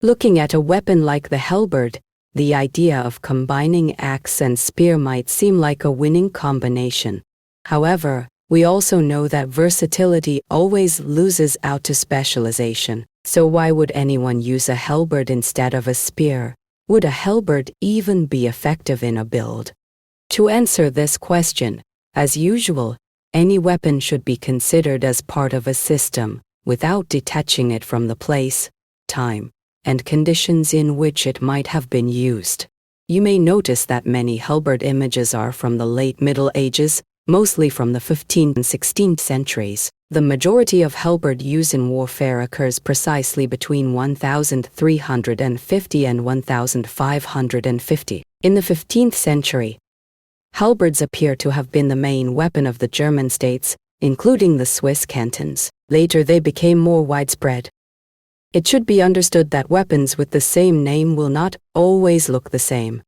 Looking at a weapon like the halberd, the idea of combining axe and spear might seem like a winning combination. However, we also know that versatility always loses out to specialization. So why would anyone use a halberd instead of a spear? Would a halberd even be effective in a build? To answer this question, as usual, any weapon should be considered as part of a system, without detaching it from the place, time, and conditions in which it might have been used. You may notice that many halberd images are from the late Middle Ages, mostly from the 15th and 16th centuries. The majority of halberd use in warfare occurs precisely between 1350 and 1550. In the 15th century, halberds appear to have been the main weapon of the German states, including the Swiss cantons. Later they became more widespread. It should be understood that weapons with the same name will not always look the same.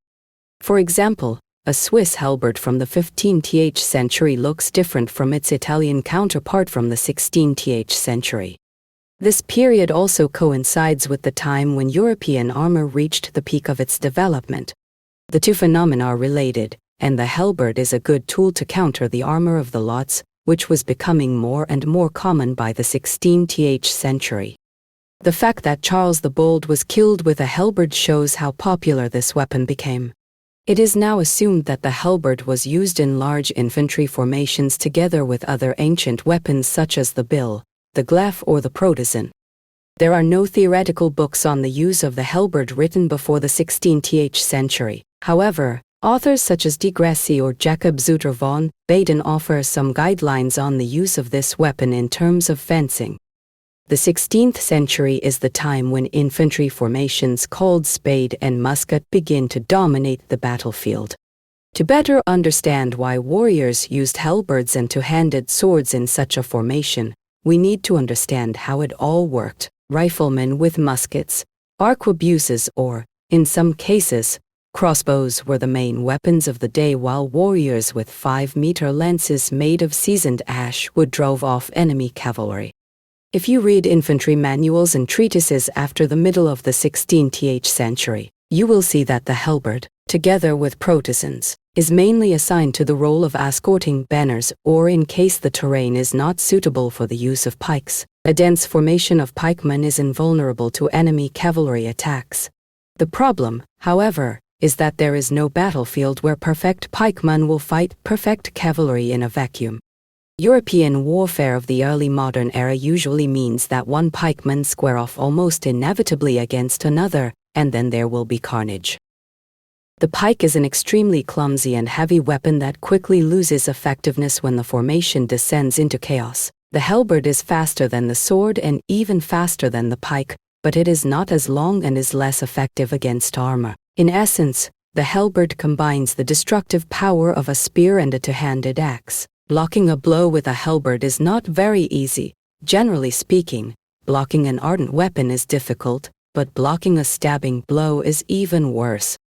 For example, a Swiss halberd from the 15th century looks different from its Italian counterpart from the 16th century. This period also coincides with the time when European armor reached the peak of its development. The two phenomena are related, and the halberd is a good tool to counter the armor of the lots, which was becoming more and more common by the 16th century. The fact that Charles the Bold was killed with a halberd shows how popular this weapon became. It is now assumed that the halberd was used in large infantry formations together with other ancient weapons such as the bill, the glaive or the protison. There are no theoretical books on the use of the halberd written before the 16th century. However, authors such as de Grasse or Jacob Zutter von Baden offer some guidelines on the use of this weapon in terms of fencing. The 16th century is the time when infantry formations called spade and musket begin to dominate the battlefield. To better understand why warriors used halberds and two-handed swords in such a formation, we need to understand how it all worked. Riflemen with muskets, arquebuses or, in some cases, crossbows were the main weapons of the day, while warriors with 5-meter lances made of seasoned ash wood drove off enemy cavalry. If you read infantry manuals and treatises after the middle of the 16th century, you will see that the halberd, together with protisans, is mainly assigned to the role of escorting banners or in case the terrain is not suitable for the use of pikes. A dense formation of pikemen is invulnerable to enemy cavalry attacks. The problem, however, is that there is no battlefield where perfect pikemen will fight perfect cavalry in a vacuum. European warfare of the early modern era usually means that one pikeman square off almost inevitably against another, and then there will be carnage. The pike is an extremely clumsy and heavy weapon that quickly loses effectiveness when the formation descends into chaos. The halberd is faster than the sword and even faster than the pike, but it is not as long and is less effective against armor. In essence, the halberd combines the destructive power of a spear and a two-handed axe. Blocking a blow with a halberd is not very easy. Generally speaking, blocking an ardent weapon is difficult, but blocking a stabbing blow is even worse.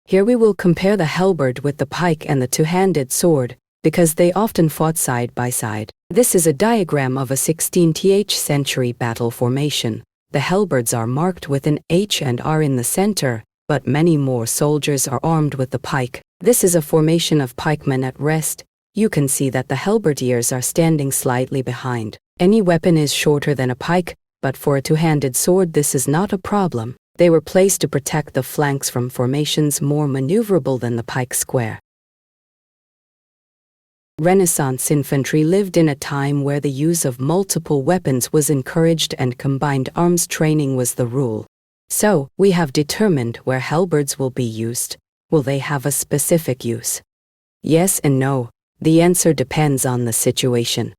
Here we will compare the halberd with the pike and the two-handed sword, because they often fought side by side. This is a diagram of a 16th century battle formation. The halberds are marked with an H and R in the center, but many more soldiers are armed with the pike. This is a formation of pikemen at rest. You can see that the halberdiers are standing slightly behind. Any weapon is shorter than a pike, but for a two-handed sword this is not a problem. They were placed to protect the flanks from formations more maneuverable than the pike square. Renaissance infantry lived in a time where the use of multiple weapons was encouraged and combined arms training was the rule. So, we have determined where halberds will be used. Will they have a specific use? Yes and no. The answer depends on the situation.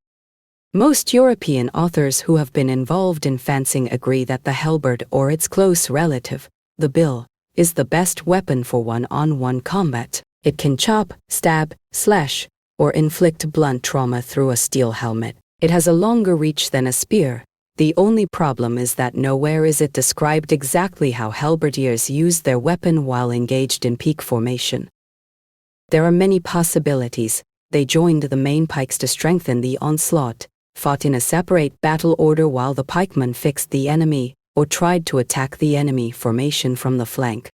Most European authors who have been involved in fencing agree that the halberd or its close relative, the bill, is the best weapon for one-on-one combat. It can chop, stab, slash, or inflict blunt trauma through a steel helmet. It has a longer reach than a spear. The only problem is that nowhere is it described exactly how halberdiers used their weapon while engaged in peak formation. There are many possibilities. They joined the main pikes to strengthen the onslaught, fought in a separate battle order while the pikemen fixed the enemy, or tried to attack the enemy formation from the flank.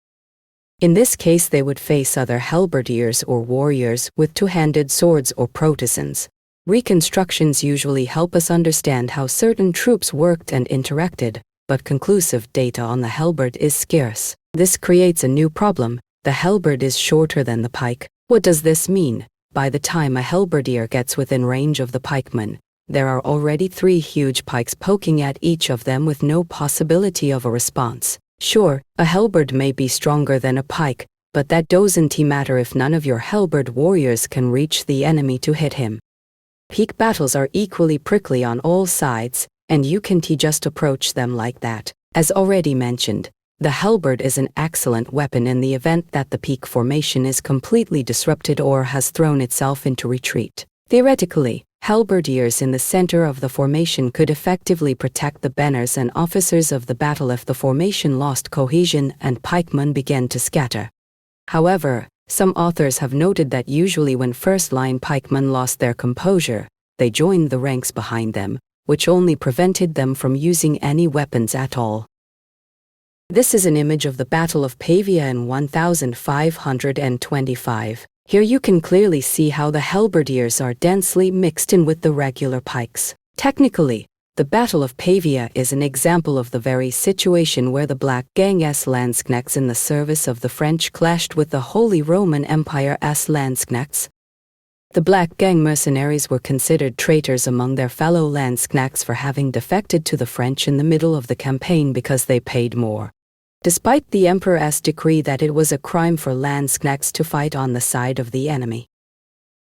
In this case, they would face other halberdiers or warriors with two-handed swords or protisans. Reconstructions usually help us understand how certain troops worked and interacted, but conclusive data on the halberd is scarce. This creates a new problem. The halberd is shorter than the pike. What does this mean? By the time a halberdier gets within range of the pikeman, there are already 3 huge pikes poking at each of them with no possibility of a response. Sure, a halberd may be stronger than a pike, but that doesn't matter if none of your halberd warriors can reach the enemy to hit him. Peak battles are equally prickly on all sides, and you can't just approach them like that. As already mentioned, the halberd is an excellent weapon in the event that the peak formation is completely disrupted or has thrown itself into retreat. Theoretically, halberdiers in the center of the formation could effectively protect the banners and officers of the battle if the formation lost cohesion and pikemen began to scatter. However, some authors have noted that usually when first-line pikemen lost their composure, they joined the ranks behind them, which only prevented them from using any weapons at all. This is an image of the Battle of Pavia in 1525. Here you can clearly see how the halberdiers are densely mixed in with the regular pikes. Technically, the Battle of Pavia is an example of the very situation where the Black Gang's Landsknechts in the service of the French clashed with the Holy Roman Empire's Landsknechts. The Black Gang mercenaries were considered traitors among their fellow Landsknechts for having defected to the French in the middle of the campaign because they paid more. Despite the Emperor's decree that it was a crime for Landsknechts to fight on the side of the enemy.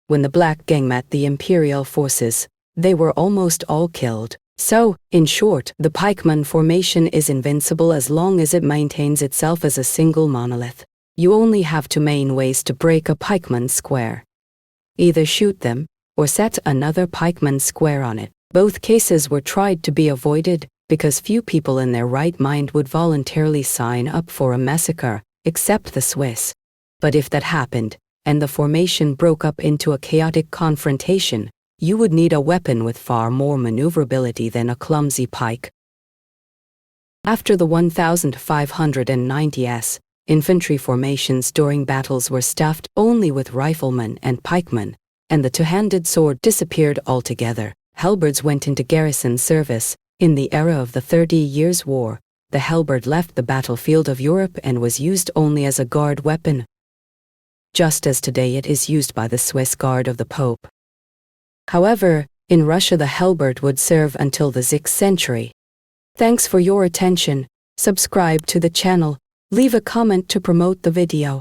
When the Black Gang met the imperial forces, they were almost all killed. So, in short, the pikeman formation is invincible as long as it maintains itself as a single monolith. You only have 2 main ways to break a pikeman square. Either shoot them, or set another pikeman square on it. Both cases were tried to be avoided, because few people in their right mind would voluntarily sign up for a massacre, except the Swiss. But if that happened, and the formation broke up into a chaotic confrontation, you would need a weapon with far more maneuverability than a clumsy pike. After the 1590s, infantry formations during battles were stuffed only with riflemen and pikemen, and the two-handed sword disappeared altogether. Halberds went into garrison service. In the era of the 30 Years' War, the halberd left the battlefield of Europe and was used only as a guard weapon, just as today it is used by the Swiss Guard of the Pope. However, in Russia the halberd would serve until the 6th century. Thanks for your attention. Subscribe to the channel, leave a comment to promote the video.